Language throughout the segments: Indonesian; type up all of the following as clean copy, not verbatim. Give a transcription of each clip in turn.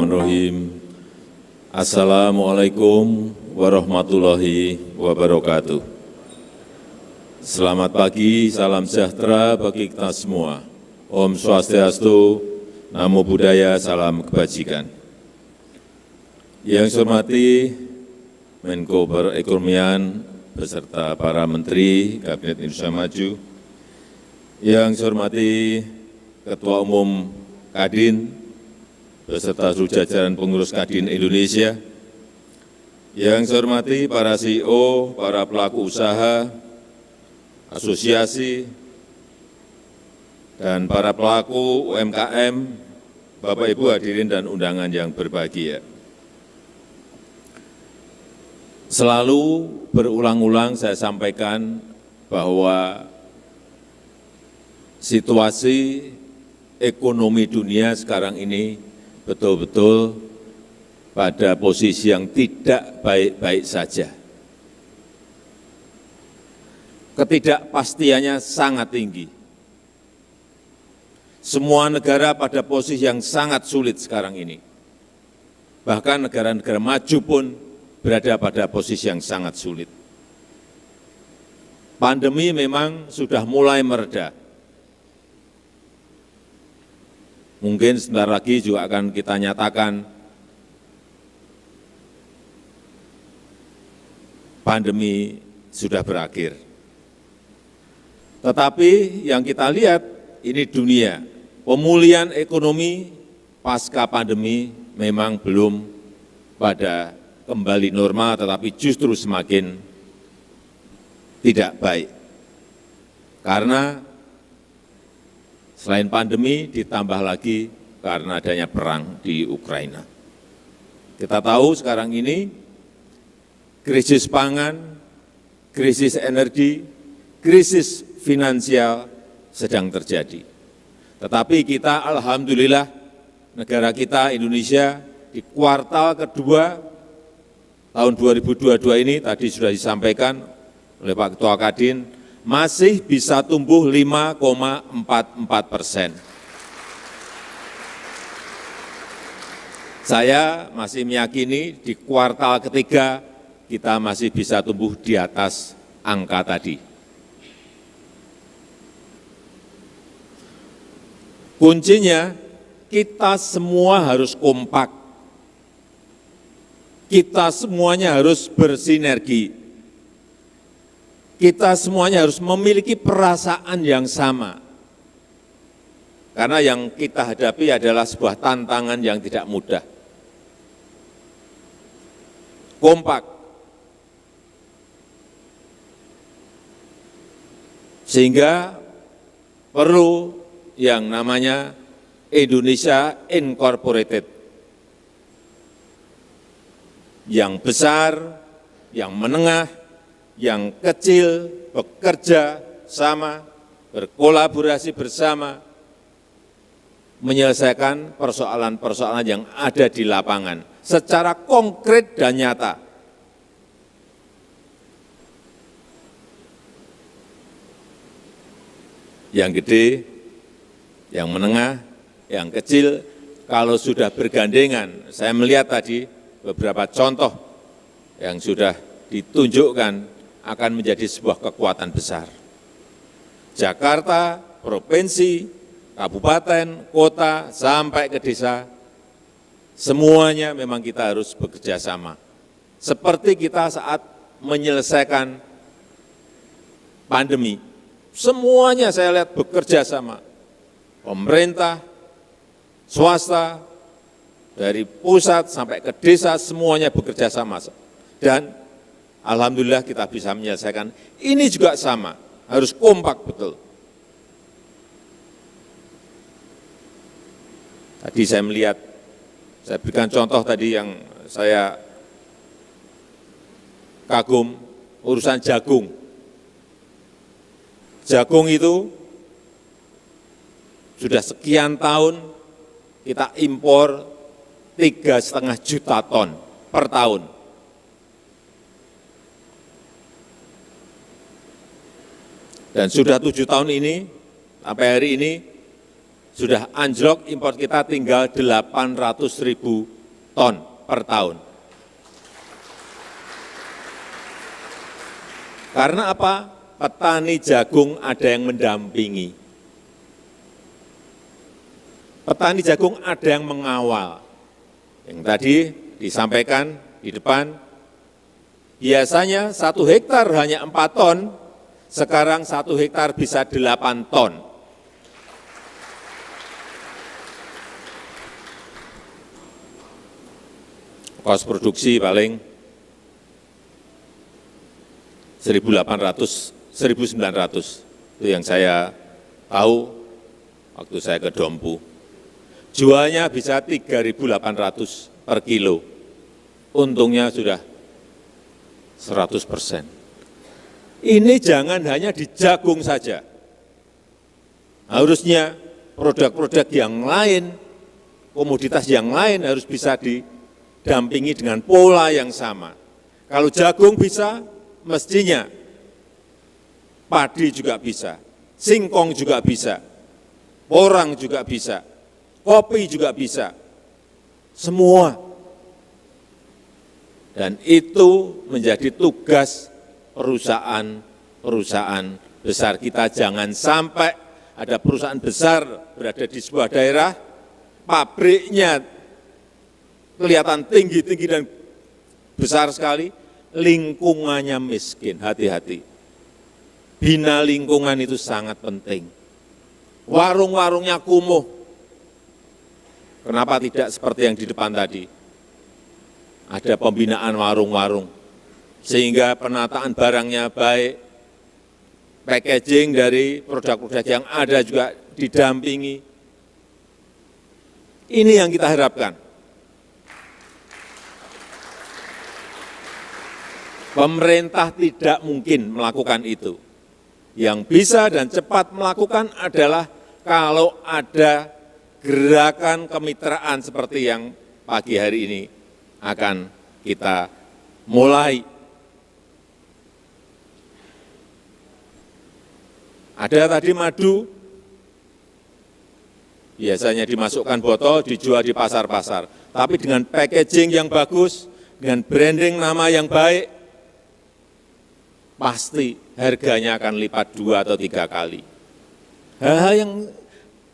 Bismillahirrahmanirrahim. Assalamualaikum warahmatullahi wabarakatuh. Selamat pagi, salam sejahtera bagi kita semua. Om Swastiastu, Namo Buddhaya, salam kebajikan. Yang saya hormati Menko Perekonomian beserta para Menteri Kabinet Indonesia Maju, yang saya hormati Ketua Umum Kadin beserta seluruh jajaran pengurus Kadin Indonesia, yang saya hormati para CEO, para pelaku usaha, asosiasi, dan para pelaku UMKM, Bapak Ibu hadirin dan undangan yang berbahagia. Selalu berulang-ulang saya sampaikan bahwa situasi ekonomi dunia sekarang ini betul-betul pada posisi yang tidak baik-baik saja. Ketidakpastiannya sangat tinggi. Semua negara pada posisi yang sangat sulit sekarang ini. Bahkan negara-negara maju pun berada pada posisi yang sangat sulit. Pandemi memang sudah mulai mereda. Mungkin sebentar lagi juga akan kita nyatakan pandemi sudah berakhir. Tetapi yang kita lihat ini dunia, pemulihan ekonomi pasca pandemi memang belum pada kembali normal, tetapi justru semakin tidak baik. Karena selain pandemi ditambah lagi karena adanya perang di Ukraina. Kita tahu sekarang ini krisis pangan, krisis energi, krisis finansial sedang terjadi. Tetapi kita alhamdulillah negara kita Indonesia di kuartal kedua tahun 2022 ini tadi sudah disampaikan oleh Pak Ketua Kadin, masih bisa tumbuh 5,44%. Saya masih meyakini di kuartal ketiga kita masih bisa tumbuh di atas angka tadi. Kuncinya kita semua harus kompak. Kita semuanya harus bersinergi. Kita semuanya harus memiliki perasaan yang sama. Karena yang kita hadapi adalah sebuah tantangan yang tidak mudah. Kompak. Sehingga perlu yang namanya Indonesia Incorporated. Yang besar, yang menengah, yang kecil, bekerja sama, berkolaborasi bersama, menyelesaikan persoalan-persoalan yang ada di lapangan secara konkret dan nyata. Yang gede, yang menengah, yang kecil, kalau sudah bergandengan, saya melihat tadi beberapa contoh yang sudah ditunjukkan akan menjadi sebuah kekuatan besar. Jakarta, provinsi, kabupaten, kota, sampai ke desa, semuanya memang kita harus bekerja sama. Seperti kita saat menyelesaikan pandemi, semuanya saya lihat bekerja sama. Pemerintah, swasta, dari pusat sampai ke desa semuanya bekerja sama. Dan alhamdulillah kita bisa menyelesaikan. Ini juga sama, harus kompak betul. Tadi saya melihat, saya berikan contoh tadi yang saya kagum, urusan jagung. Jagung itu sudah sekian tahun kita impor 3,5 juta ton per tahun. Dan sudah 7 tahun ini, sampai hari ini, sudah anjlok, impor kita tinggal 800.000 ton per tahun. Karena apa? Petani jagung ada yang mendampingi. Petani jagung ada yang mengawal. Yang tadi disampaikan di depan, biasanya 1 hektar hanya 4 ton, sekarang 1 hektar bisa 8 ton. Kos produksi paling 1.800, 1.900, itu yang saya tahu waktu saya ke Dompu. Jualnya bisa 3.800 per kilo, untungnya sudah 100%. Ini jangan hanya di jagung saja, harusnya produk-produk yang lain, komoditas yang lain harus bisa didampingi dengan pola yang sama. Kalau jagung bisa, mestinya padi juga bisa, singkong juga bisa, porang juga bisa, kopi juga bisa, semua. Dan itu menjadi tugas perusahaan besar kita. Jangan sampai ada perusahaan besar berada di sebuah daerah, pabriknya kelihatan tinggi-tinggi dan besar sekali, lingkungannya miskin. Hati-hati. Bina lingkungan itu sangat penting. Warung-warungnya kumuh. Kenapa tidak seperti yang di depan tadi? Ada pembinaan warung-warung, sehingga penataan barangnya baik, packaging dari produk-produk yang ada juga didampingi. Ini yang kita harapkan. Pemerintah tidak mungkin melakukan itu. Yang bisa dan cepat melakukan adalah kalau ada gerakan kemitraan seperti yang pagi hari ini akan kita mulai. Ada tadi madu, biasanya dimasukkan botol, dijual di pasar-pasar. Tapi dengan packaging yang bagus, dengan branding nama yang baik, pasti harganya akan lipat 2 atau 3 kali. Hal-hal yang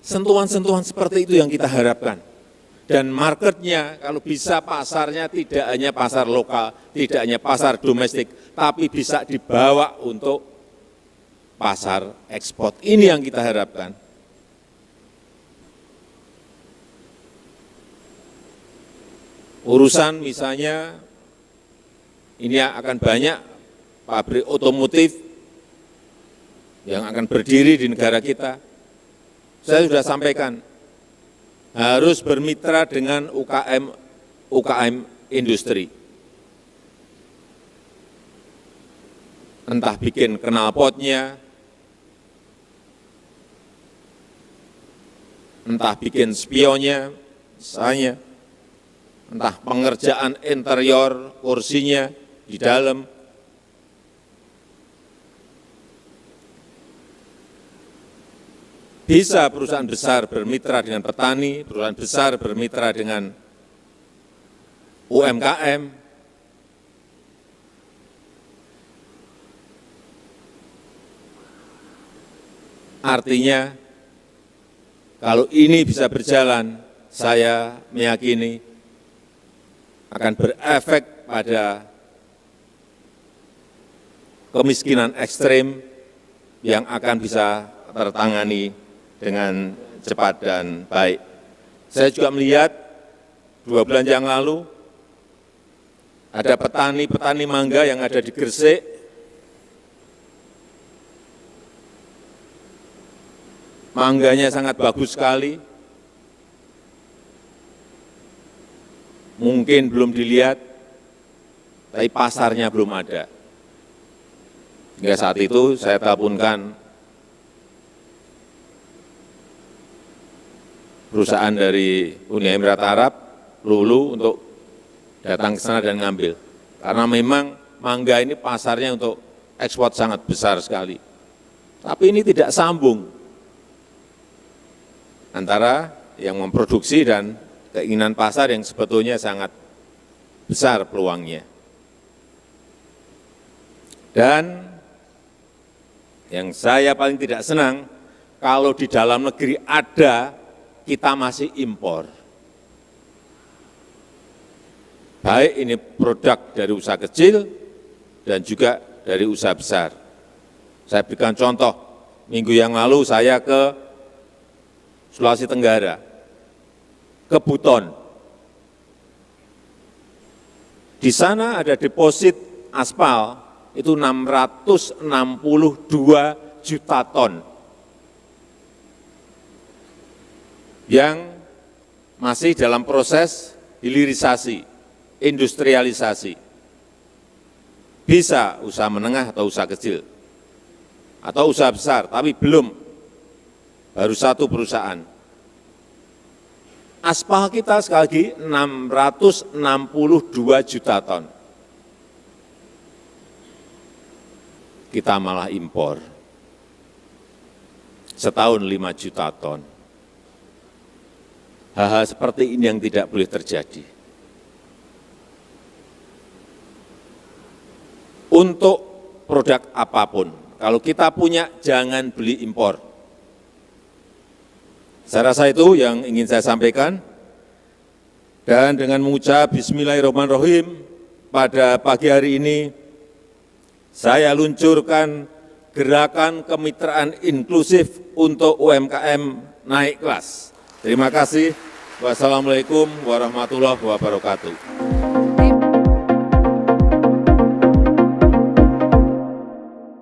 sentuhan-sentuhan seperti itu yang kita harapkan. Dan marketnya, kalau bisa pasarnya tidak hanya pasar lokal, tidak hanya pasar domestik, tapi bisa dibawa untuk pasar ekspor. Ini yang kita harapkan. Urusan misalnya, ini akan banyak pabrik otomotif yang akan berdiri di negara kita. Saya sudah sampaikan, harus bermitra dengan UKM industri. Entah bikin knalpotnya, entah bikin spionnya, misalnya, entah pengerjaan interior kursinya di dalam. Bisa perusahaan besar bermitra dengan petani, perusahaan besar bermitra dengan UMKM. Artinya, kalau ini bisa berjalan, saya meyakini akan berefek pada kemiskinan ekstrim yang akan bisa tertangani dengan cepat dan baik. Saya juga melihat 2 bulan yang lalu ada petani-petani mangga yang ada di Gresik, mangganya sangat bagus sekali, mungkin belum dilihat, tapi pasarnya belum ada. Hingga saat itu saya teleponkan perusahaan dari Uni Emirat Arab, Lulu, untuk datang ke sana dan ngambil. Karena memang mangga ini pasarnya untuk ekspor sangat besar sekali. Tapi ini tidak sambung. antara yang memproduksi dan keinginan pasar yang sebetulnya sangat besar peluangnya. Dan yang saya paling tidak senang, kalau di dalam negeri ada, kita masih impor. Baik ini produk dari usaha kecil dan juga dari usaha besar. Saya berikan contoh, minggu yang lalu saya ke Sulawesi Tenggara, ke Buton. Di sana ada deposit aspal, itu 662 juta ton yang masih dalam proses hilirisasi, industrialisasi. Bisa usaha menengah atau usaha kecil, atau usaha besar, tapi belum, baru satu perusahaan. Aspal kita sekali lagi 662 juta ton. Kita malah impor. Setahun 5 juta ton. Hal-hal seperti ini yang tidak boleh terjadi. Untuk produk apapun, kalau kita punya, jangan beli impor. Saya rasa itu yang ingin saya sampaikan. Dan dengan mengucap Bismillahirrahmanirrahim, pada pagi hari ini, saya luncurkan gerakan kemitraan inklusif untuk UMKM naik kelas. Terima kasih. Wassalamualaikum warahmatullahi wabarakatuh.